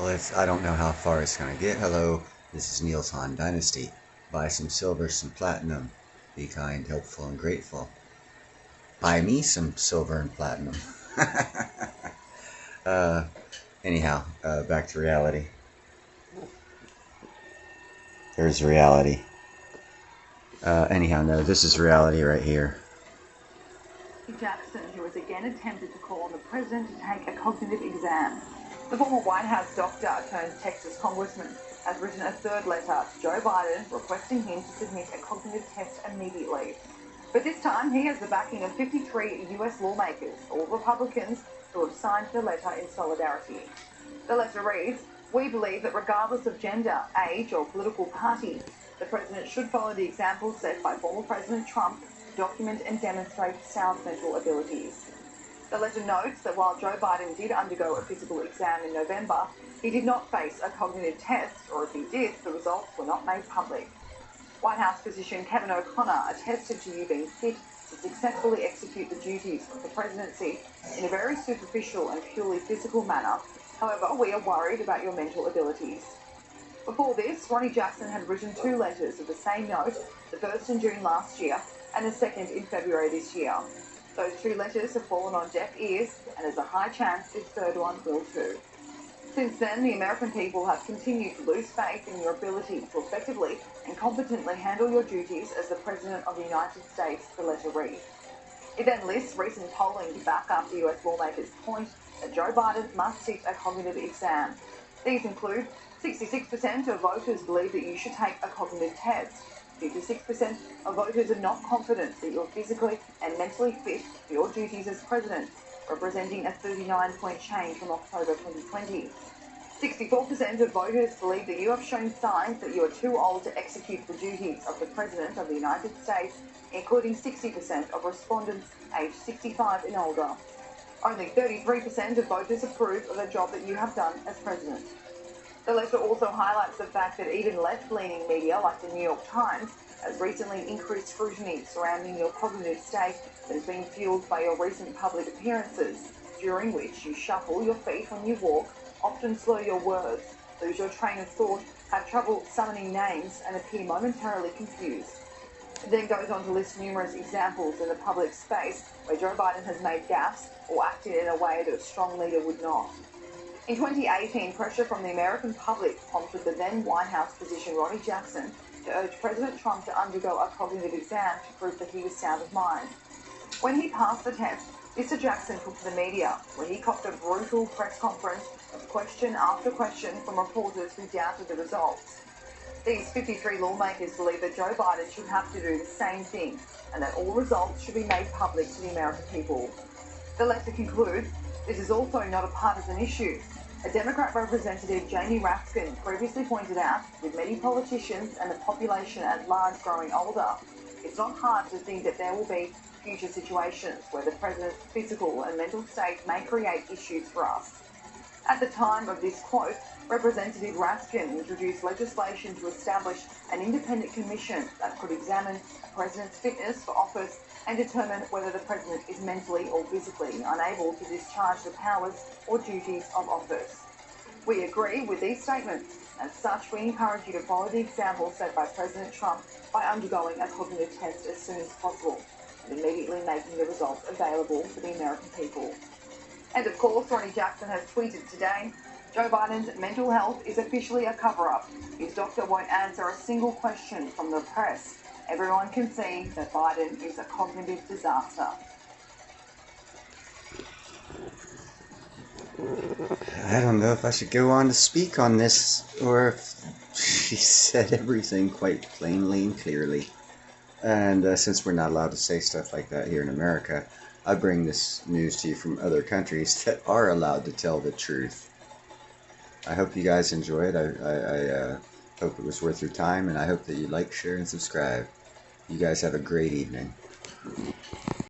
I don't know how far it's going to get. Hello, this is Neil's Han Dynasty. Buy some silver, some platinum. Be kind, helpful, and grateful. Buy me some silver and platinum. uh, back to reality. There's reality. No, this is reality right here. Jackson, who has again attempted to call on the president to take a cognitive exam. The former White House doctor turned Texas congressman has written a third letter to Joe Biden requesting him to submit a cognitive test immediately. But this time he has the backing of 53 US lawmakers, all Republicans, who have signed the letter in solidarity. The letter reads, "We believe that regardless of gender, age or political party, the president should follow the example set by former President Trump to document and demonstrate sound mental abilities." The letter notes that while Joe Biden did undergo a physical exam in November, he did not face a cognitive test, or if he did, the results were not made public. White House physician Kevin O'Connor attested to you being fit to successfully execute the duties of the presidency in a very superficial and purely physical manner. However, we are worried about your mental abilities. Before this, Ronny Jackson had written 2 letters of the same note, the first in June last year and the second in February this year. Those 2 letters have fallen on deaf ears, and there's a high chance this third one will too. Since then, the American people have continued to lose faith in your ability to effectively and competently handle your duties as the President of the United States, the letter reads. It then lists recent polling to back up the US lawmakers' point that Joe Biden must sit a cognitive exam. These include 66% of voters believe that you should take a cognitive test. 56% of voters are not confident that you're physically and mentally fit for your duties as president, representing a 39-point change from October 2020. 64% of voters believe that you have shown signs that you are too old to execute the duties of the President of the United States, including 60% of respondents aged 65 and older. Only 33% of voters approve of the job that you have done as president. The letter also highlights the fact that even left-leaning media like the New York Times has recently increased scrutiny surrounding your cognitive state that has been fueled by your recent public appearances, during which you shuffle your feet when you walk, often slur your words, lose your train of thought, have trouble summoning names, and appear momentarily confused. It then goes on to list numerous examples in the public space where Joe Biden has made gaffes or acted in a way that a strong leader would not. In 2018, pressure from the American public prompted the then White House physician Ronny Jackson to urge President Trump to undergo a cognitive exam to prove that he was sound of mind. When he passed the test, Mr. Jackson took to the media, where he copped a brutal press conference of question after question from reporters who doubted the results. These 53 lawmakers believe that Joe Biden should have to do the same thing, and that all results should be made public to the American people. The letter concludes, "This is also not a partisan issue. A Democrat representative, Jamie Raskin, previously pointed out, with many politicians and the population at large growing older, it's not hard to think that there will be future situations where the president's physical and mental state may create issues for us." At the time of this quote, Representative Raskin introduced legislation to establish an independent commission that could examine a president's fitness for office and determine whether the president is mentally or physically unable to discharge the powers or duties of office. We agree with these statements. As such, we encourage you to follow the example set by President Trump by undergoing a cognitive test as soon as possible and immediately making the results available for the American people. And of course, Ronny Jackson has tweeted today, "Joe Biden's mental health is officially a cover-up. His doctor won't answer a single question from the press. Everyone can see that Biden is a cognitive disaster." I don't know if I should go on to speak on this, or if she said everything quite plainly and clearly. And since we're not allowed to say stuff like that here in America, I bring this news to you from other countries that are allowed to tell the truth. I hope you guys enjoy it. I hope it was worth your time, and I hope that you like, share, and subscribe. You guys have a great evening.